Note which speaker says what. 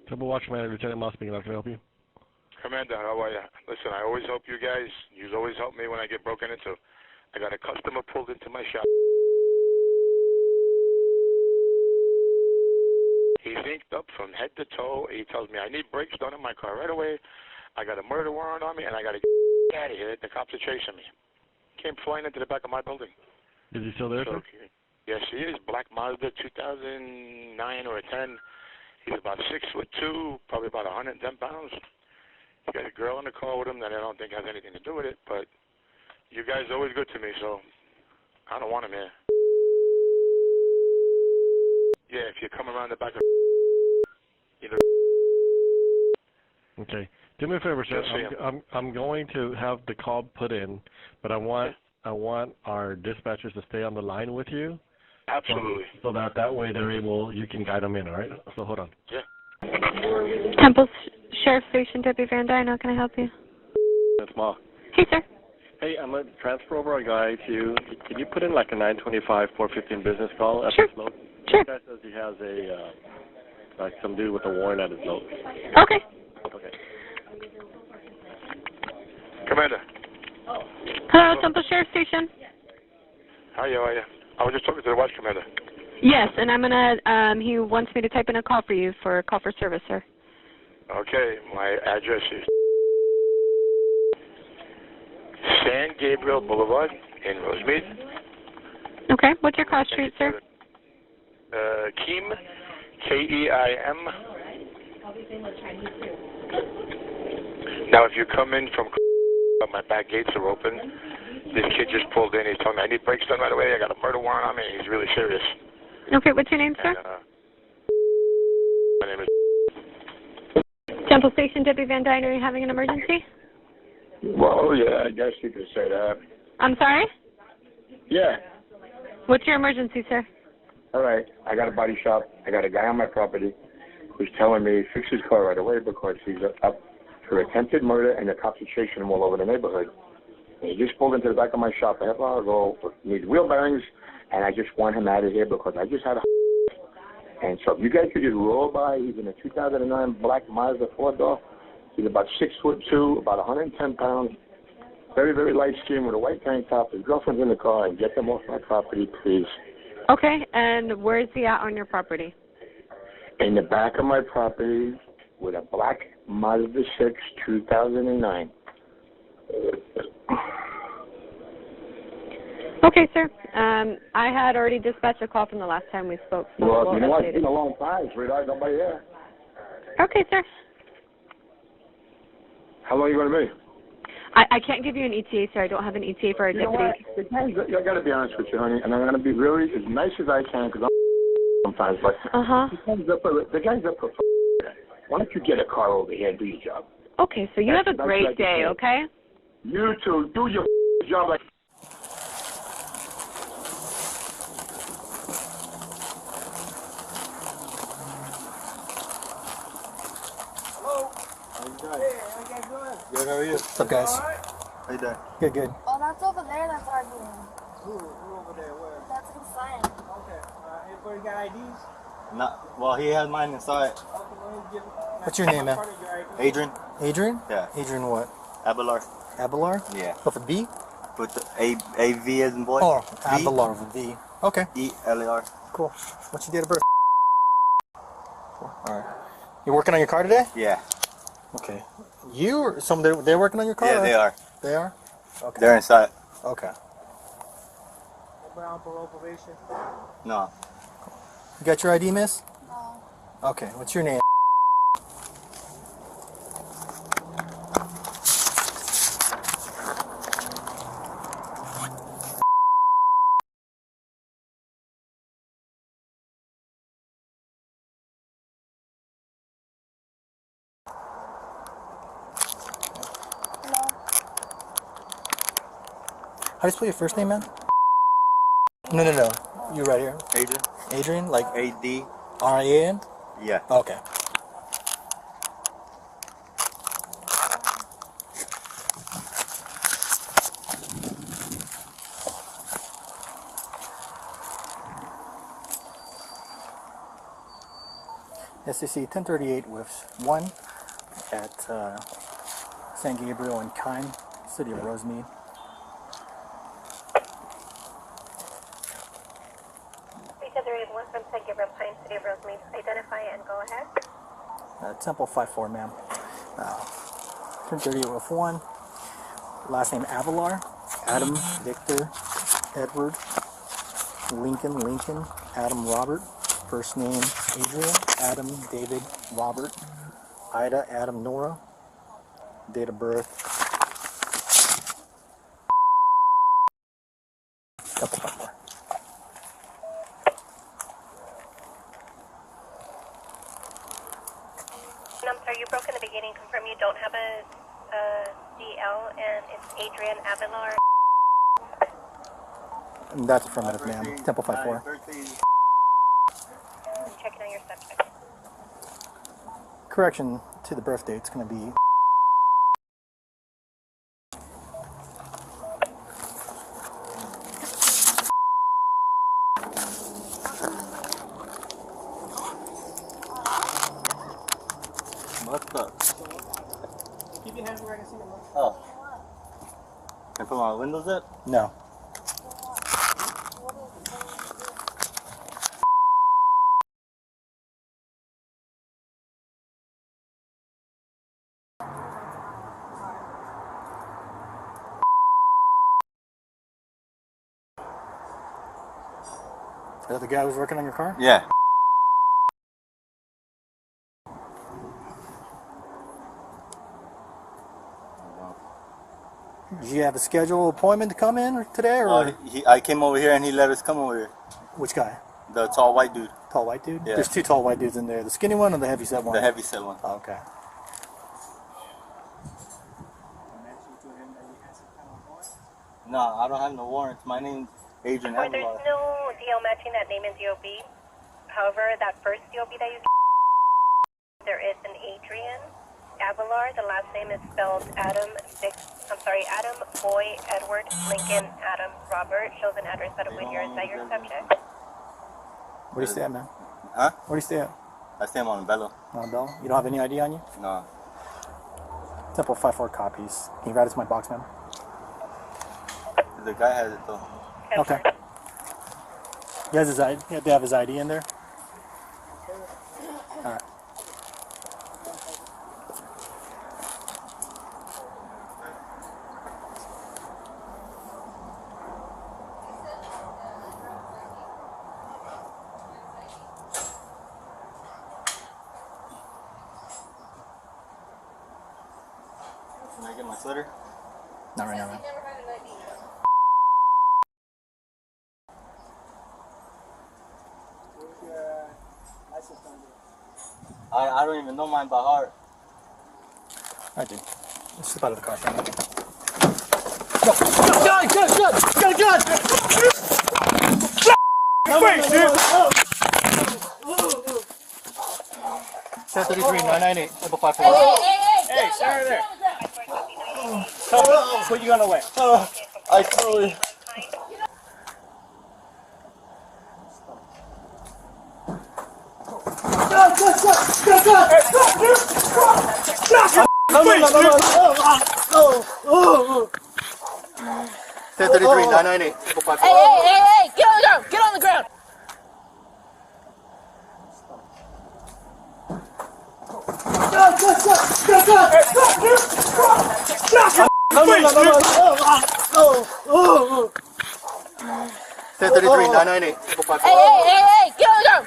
Speaker 1: Double Watch Commander, Lieutenant Moss speaking. How can I help you?
Speaker 2: Commander, how are you? Listen, I always help you guys. You always help me when I get broken into. I got a customer pulled into my shop. He's inked up from head to toe. He tells me I need brakes done in my car right away. I got a murder warrant on me, and I got to get out of here. The cops are chasing me. Came flying into the back of my building.
Speaker 1: Is he still there, sir?
Speaker 2: Yes, he is. Black Mazda, 2009 or a 10. He's about 6'2", probably about 110 pounds. He got a girl in the car with him that I don't think has anything to do with it, but you guys are always good to me, so I don't want him here. Yeah, if you come around the back of you know.
Speaker 1: Okay. Do me a favor, sir. I'm going to have the call put in, but I want our dispatchers to stay on the line with you.
Speaker 2: Absolutely.
Speaker 1: So that way they're able, you can guide them in, all right? So hold on.
Speaker 2: Yeah.
Speaker 3: Temple Sheriff Station, Deputy Van Dyne, how can I help you?
Speaker 1: That's Ma.
Speaker 3: Hey, sir.
Speaker 1: Hey, I'm going to transfer over a guy to, can you put in like a 925-415 business call at
Speaker 3: Sure.
Speaker 1: this load?
Speaker 3: Sure.
Speaker 1: This guy says he has like some dude with a warrant at his load.
Speaker 3: Okay.
Speaker 1: Okay.
Speaker 2: Commander.
Speaker 3: Hello, Temple Sheriff Station.
Speaker 2: How are you? I was just talking to the watch commander.
Speaker 3: Yes, and I'm gonna. He wants me to type in a call for you for a call for service, sir.
Speaker 2: Okay, my address is San Gabriel Boulevard in Rosemead.
Speaker 3: Okay, what's your cross street, sir?
Speaker 2: Keim, K-E-I-M. Now, if you come in from my back gates are open. This kid just pulled in. He's telling me I need brakes done right away. I got a murder warrant on me. He's really serious.
Speaker 3: Okay, what's your name, sir?
Speaker 2: My name is
Speaker 3: Temple Station, Deputy Van Dyne, are you having an emergency?
Speaker 4: Well, yeah, I guess you could say that.
Speaker 3: I'm sorry?
Speaker 4: Yeah.
Speaker 3: What's your emergency, sir?
Speaker 4: All right, I got a body shop. I got a guy on my property who's telling me fix his car right away because he's up for attempted murder and the cops are chasing him all over the neighborhood. And he just pulled into the back of my shop a half hour ago, needs wheel bearings, and I just want him out of here because I just had a and so if you guys could just roll by, he's in a 2009 black Mazda 4-door. He's about 6'2", about 110 pounds, very, very light skin with a white tank top. His girlfriend's in the car, and get them off my property, please.
Speaker 3: Okay, and where is he at on your property?
Speaker 4: In the back of my property with a black Mazda 6 2009.
Speaker 3: Okay, sir. I had already dispatched a call from the last time we spoke. So
Speaker 4: well, you know what? It's been a long time, sweetheart. Nobody there.
Speaker 3: Okay, sir.
Speaker 4: How long are you going to be?
Speaker 3: I can't give you an ETA, sir. I don't have an ETA for a deputy.
Speaker 4: I got to be honest with you, honey, and I'm going to be really as nice as I can because I'm sometimes, but the guy's up for why don't you get a car over here and do your job?
Speaker 3: Okay, so you have a great day, okay?
Speaker 4: You too. Do your job like...
Speaker 5: Hello. How you doing? Hey, how you guys doing?
Speaker 6: Good, how are you?
Speaker 5: What's up, guys?
Speaker 6: How you doing?
Speaker 5: Good, good.
Speaker 7: Oh, that's over there. That's our room.
Speaker 6: Who over there? Where?
Speaker 7: That's inside.
Speaker 6: Okay. Everybody got IDs? Not. Well, he has mine inside. Okay, let me give it.
Speaker 5: What's your name, man?
Speaker 6: Adrian.
Speaker 5: Adrian?
Speaker 6: Yeah.
Speaker 5: Adrian what?
Speaker 6: Abelar.
Speaker 5: Abelar?
Speaker 6: Yeah.
Speaker 5: With a B?
Speaker 6: With the A-V as in boy.
Speaker 5: Oh,
Speaker 6: V?
Speaker 5: Abelar with a V. Okay.
Speaker 6: E-L-A-R.
Speaker 5: Cool. What's your date of birth? Cool. All right. You working on your car today?
Speaker 6: Yeah.
Speaker 5: Okay. You or someone, they're working on your car?
Speaker 6: Yeah, they are.
Speaker 5: They are? Okay.
Speaker 6: They're inside.
Speaker 5: Okay.
Speaker 6: Brown below probation? No.
Speaker 5: You got your ID, miss?
Speaker 7: No.
Speaker 5: Okay. What's your name?
Speaker 7: Hello.
Speaker 5: How do you spell your first name, man? No. You right here.
Speaker 6: Adrian?
Speaker 5: Adrian? Like
Speaker 6: A-D? Yeah.
Speaker 5: Okay. SCC 1038 with 1 at San Gabriel and Kine, city of Rosemead.
Speaker 3: From San Gabriel Pine, city of Rosemead. Identify and go ahead.
Speaker 5: Temple 54, ma'am. 1038 with 1. Last name Abelar. Adam, Victor, Edward, Lincoln, Adam, Robert. First name Adrian, Adam, David, Robert, Ida, Adam, Nora. Date of birth. Temple 54.
Speaker 3: I'm sorry, you broke in the beginning. Confirm you don't have a DL, and it's Adrian Abelar.
Speaker 5: That's affirmative, ma'am. Temple 54.
Speaker 3: I'm checking on your subject.
Speaker 5: Correction to the birth date. It's going to be.
Speaker 6: What's up?
Speaker 5: Keep your hands where I can see them.
Speaker 6: Oh. Can I put my windows up?
Speaker 5: No. Is that the guy who's working on your car?
Speaker 6: Yeah.
Speaker 5: Did you have a scheduled appointment to come in today, or
Speaker 6: Well, I came over here and he let us come over here.
Speaker 5: which guy?
Speaker 6: The tall white dude.
Speaker 5: Tall white dude?
Speaker 6: Yeah.
Speaker 5: There's 2 tall white dudes in there. The skinny one or the heavy set one?
Speaker 6: The heavy set one.
Speaker 5: Oh, okay.
Speaker 6: No, I don't have no warrants. My name's Adrian
Speaker 3: There's
Speaker 6: Abelar.
Speaker 3: no DL matching that name in DOB. However, that first DOB that you there is an Adrian Abelar. The last name is spelled Adam Boy, Edward, Lincoln, Adam, Robert. Shows an address out of Whittier. Is that your subject?
Speaker 5: Where do you stay at, man?
Speaker 6: Huh?
Speaker 5: Where do you stay at?
Speaker 6: I stay in Montebello.
Speaker 5: Montebello? You don't have any ID on you?
Speaker 6: No.
Speaker 5: Temple 54 copies. Can you write it to my box, man?
Speaker 6: The guy has it though.
Speaker 5: Okay. He has his ID. You have to have his ID in there. All right.
Speaker 6: Can I get my sweater?
Speaker 5: Not right now, man.
Speaker 6: I don't even know mine by heart.
Speaker 5: I do. Let's step out of the car for a minute. Go! Gun! 1033-998, 554.
Speaker 6: Hey, stay there.
Speaker 5: Put your gun away.
Speaker 6: I totally.
Speaker 5: No. 1033-998, 554.
Speaker 8: Hey, get on the ground, get on the ground.
Speaker 5: No. 1033-998, 554.
Speaker 8: Hey, get on the ground,